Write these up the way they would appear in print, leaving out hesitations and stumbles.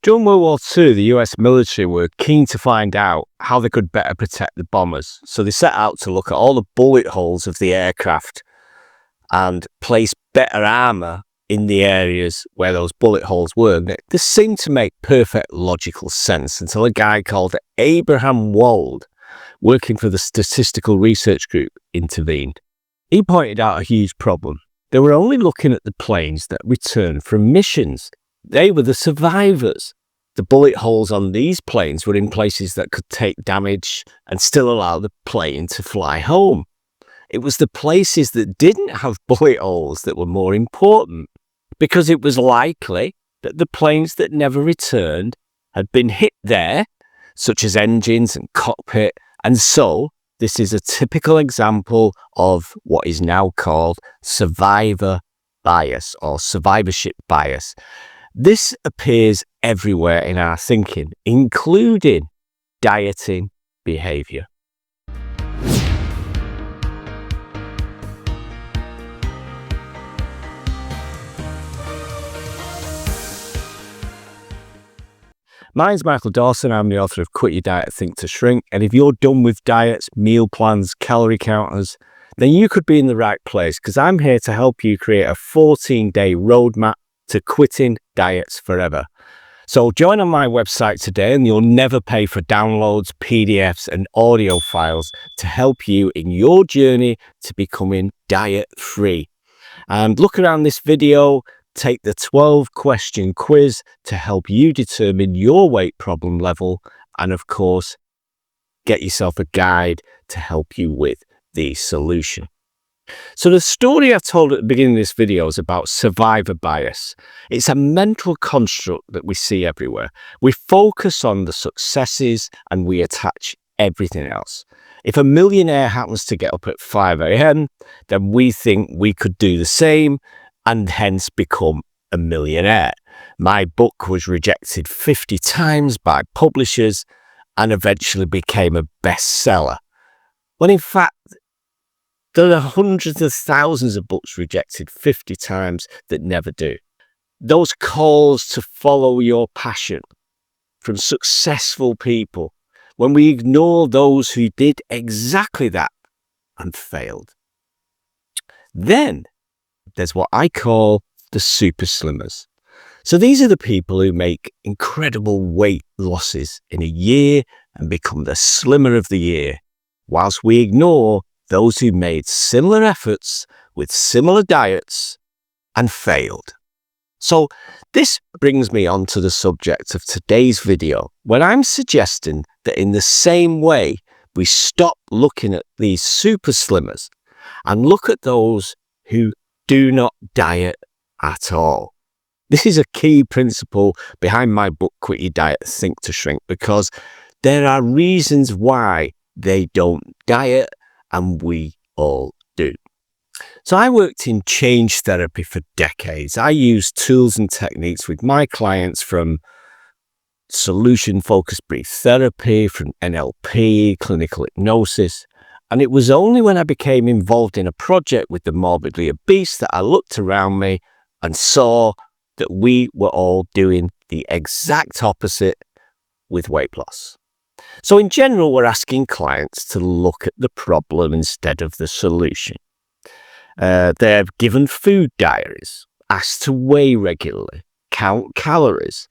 During World War II, the US military were keen to find out how they could better protect the bombers. So they set out to look at all the bullet holes of the aircraft and place better armour in the areas where those bullet holes were. This seemed to make perfect logical sense until a guy called Abraham Wald, working for the Statistical Research Group, intervened. He pointed out a huge problem. They were only looking at the planes that returned from missions. They were the survivors. The bullet holes on these planes were in places that could take damage and still allow the plane to fly home. It was the places that didn't have bullet holes that were more important, because it was likely that the planes that never returned had been hit there, such as engines and cockpit, and so this is a typical example of what is now called survivor bias or survivorship bias. This appears everywhere in our thinking, including dieting behavior. My name's Michael Dawson. I'm the author of Quit Your Diet, Think to Shrink. And if you're done with diets, meal plans, calorie counters, then you could be in the right place, because I'm here to help you create a 14-day roadmap to quitting diets forever. So join on my website today and you'll never pay for downloads, PDFs and audio files to help you in your journey to becoming diet-free. And look around this video. Take the 12-question quiz to help you determine your weight problem level, and of course, get yourself a guide to help you with the solution. So the story I told at the beginning of this video is about survivor bias. It's a mental construct that we see everywhere. We focus on the successes and we attach everything else. If a millionaire happens to get up at 5 a.m., then we think we could do the same and hence become a millionaire. My book was rejected 50 times by publishers and eventually became a bestseller. When in fact, there are hundreds of thousands of books rejected 50 times that never do. Those calls to follow your passion from successful people, when we ignore those who did exactly that and failed. Then there's what I call the super slimmers. So these are the people who make incredible weight losses in a year and become the slimmer of the year, whilst we ignore those who made similar efforts with similar diets and failed. So this brings me on to the subject of today's video, when I'm suggesting that in the same way we stop looking at these super slimmers and look at those who do not diet at all. This is a key principle behind my book, Quit Your Diet, Think to Shrink, because there are reasons why they don't diet and we all do. So I worked in change therapy for decades. I used tools and techniques with my clients, from solution-focused brief therapy, from NLP, clinical hypnosis. And it was only when I became involved in a project with the morbidly obese that I looked around me and saw that we were all doing the exact opposite with weight loss. So in general, we're asking clients to look at the problem instead of the solution. They're given food diaries, asked to weigh regularly, count calories,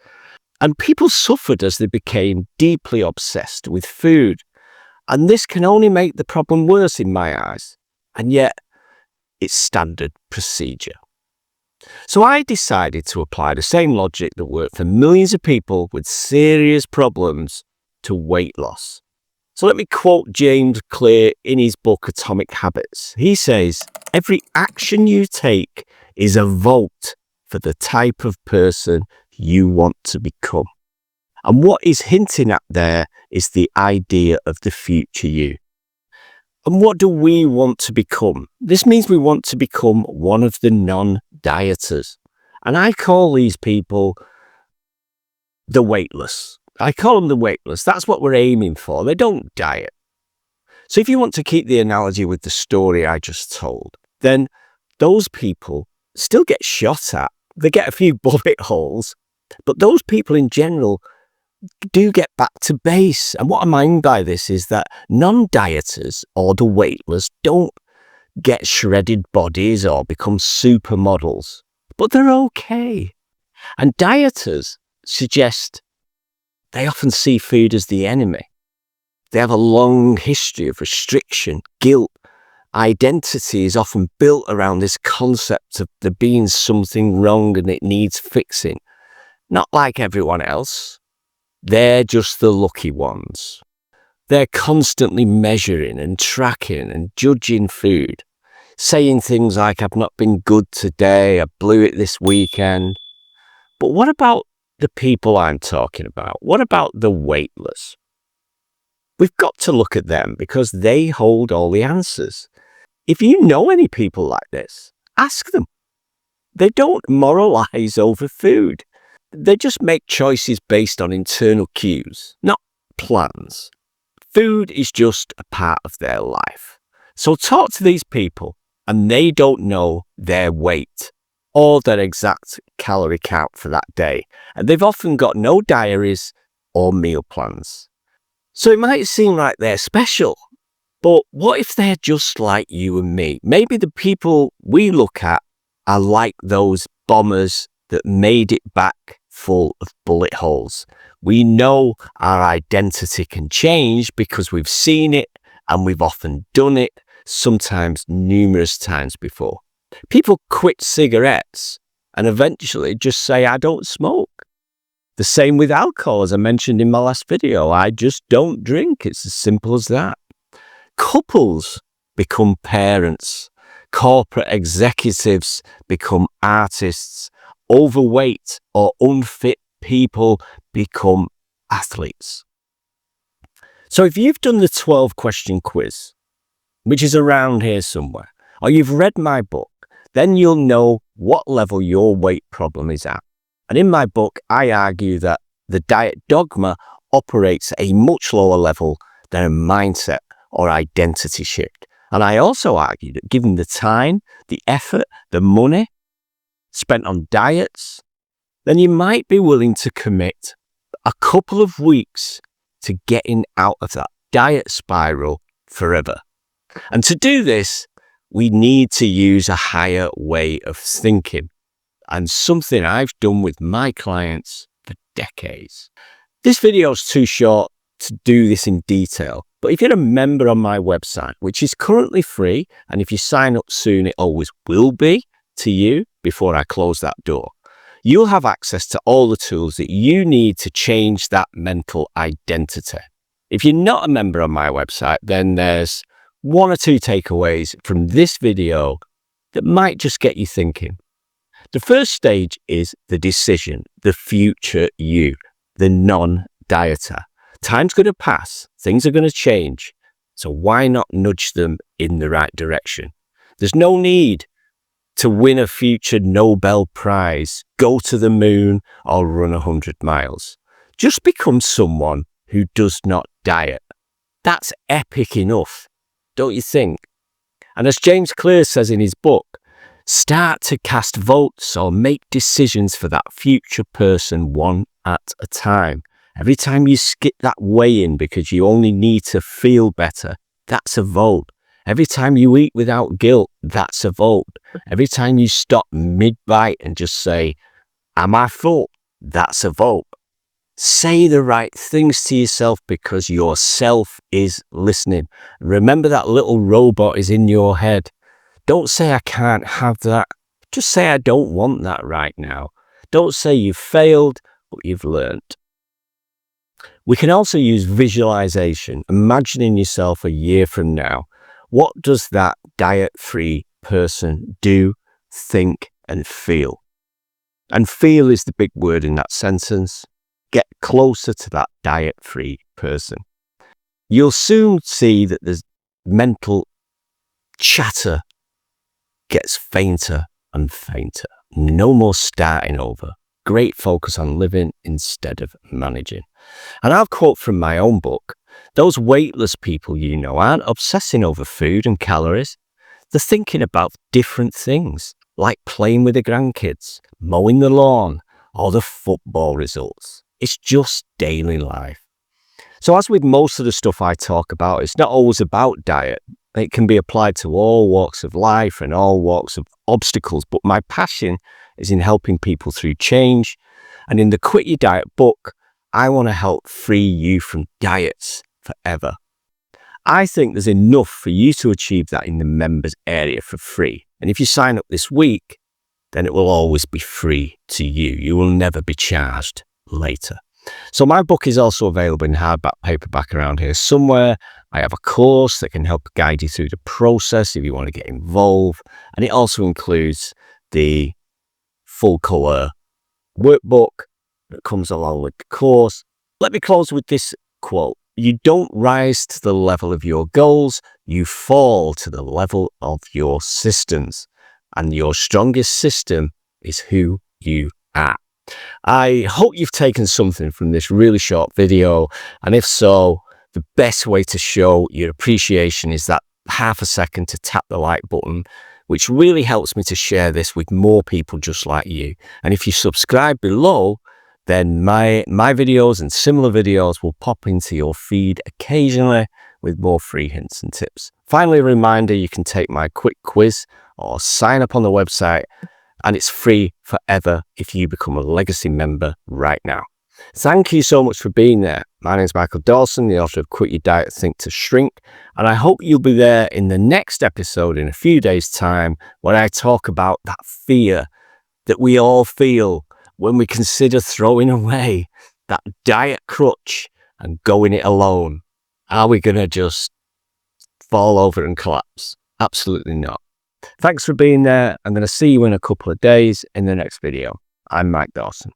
and people suffered as they became deeply obsessed with food. And this can only make the problem worse in my eyes, and yet it's standard procedure. So I decided to apply the same logic that worked for millions of people with serious problems to weight loss. So let me quote James Clear in his book Atomic Habits. He says, "Every action you take is a vote for the type of person you want to become." And what he's hinting at there is the idea of the future you. And what do we want to become? This means we want to become one of the non-dieters. And I call these people the weightless. I call them the weightless. That's what we're aiming for. They don't diet. So if you want to keep the analogy with the story I just told, then those people still get shot at. They get a few bullet holes, But those people in general do get back to base. And what I mean by this is that non-dieters or the weightless don't get shredded bodies or become supermodels, but they're okay. And dieters suggest they often see food as the enemy. They have a long history of restriction, guilt. Identity is often built around this concept of there being something wrong and it needs fixing. Not like everyone else. They're just the lucky ones. They're constantly measuring and tracking and judging food, saying things like, I've not been good today, I blew it this weekend. But what about the people I'm talking about? What about the weightless? We've got to look at them because they hold all the answers. If you know any people like this, ask them. They don't moralize over food. They just make choices based on internal cues, not plans. Food is just a part of their life. So talk to these people and they don't know their weight or their exact calorie count for that day. And they've often got no diaries or meal plans. So it might seem like they're special, but what if they're just like you and me? Maybe the people we look at are like those bombers that made it back full of bullet holes. We know our identity can change because we've seen it and we've often done it, sometimes numerous times before. People quit cigarettes and eventually just say, I don't smoke. The same with alcohol, as I mentioned in my last video. I just don't drink. It's as simple as that. Couples become parents. Corporate executives become artists. Overweight or unfit people become athletes. So if you've done the 12-question quiz, which is around here somewhere, or you've read my book, then you'll know what level your weight problem is at. And in my book, I argue that the diet dogma operates at a much lower level than a mindset or identity shift. And I also argue that given the time, the effort, the money spent on diets, then you might be willing to commit a couple of weeks to getting out of that diet spiral forever. And to do this, we need to use a higher way of thinking, and something I've done with my clients for decades. This video is too short to do this in detail, but if you're a member on my website, which is currently free, and if you sign up soon, it always will be to you before I close that door, you'll have access to all the tools that you need to change that mental identity. If you're not a member on my website, then there's one or two takeaways from this video that might just get you thinking. The first stage is the decision, the future you, the non-dieter. Time's going to pass, things are going to change, so why not nudge them in the right direction? There's no need to win a future Nobel Prize, go to the moon, or run 100 miles. Just become someone who does not diet. That's epic enough, don't you think? And as James Clear says in his book, start to cast votes or make decisions for that future person one at a time. Every time you skip that weigh-in because you only need to feel better, that's a vote. Every time you eat without guilt, that's a vote. Every time you stop mid-bite and just say, am I full? That's a vote. Say the right things to yourself because yourself is listening. Remember that little robot is in your head. Don't say I can't have that. Just say I don't want that right now. Don't say you've failed, but you've learned. We can also use visualization, imagining yourself a year from now. What does that diet-free person do, think, and feel? And feel is the big word in that sentence. Get closer to that diet-free person. You'll soon see that the mental chatter gets fainter and fainter. No more starting over. Great focus on living instead of managing. And I'll quote from my own book, those weightless people you know aren't obsessing over food and calories. They're thinking about different things, like playing with the grandkids, mowing the lawn, or the football results. It's just daily life. So as with most of the stuff I talk about, it's not always about diet. It can be applied to all walks of life and all walks of obstacles, but my passion is in helping people through change. And in the Quit Your Diet book, I want to help free you from diets forever. I think there's enough for you to achieve that in the members area for free. And if you sign up this week, then it will always be free to you. You will never be charged later. So my book is also available in hardback, paperback around here somewhere. I have a course that can help guide you through the process if you want to get involved. And it also includes the full colour workbook that comes along with the course. Let me close with this quote. You don't rise to the level of your goals, you fall to the level of your systems. And your strongest system is who you are. I hope you've taken something from this really short video. And if so, the best way to show your appreciation is that half a second to tap the like button, which really helps me to share this with more people just like you. And if you subscribe below, then my videos and similar videos will pop into your feed occasionally with more free hints and tips. Finally, a reminder, you can take my quick quiz or sign up on the website, and it's free forever if you become a Legacy member right now. Thank you so much for being there. My name is Michael Dawson, the author of Quit Your Diet, Think to Shrink, and I hope you'll be there in the next episode in a few days' time when I talk about that fear that we all feel when we consider throwing away that diet crutch and going it alone. Are we going to just fall over and collapse? Absolutely not. Thanks for being there. I'm going to see you in a couple of days in the next video. I'm Mike Dawson.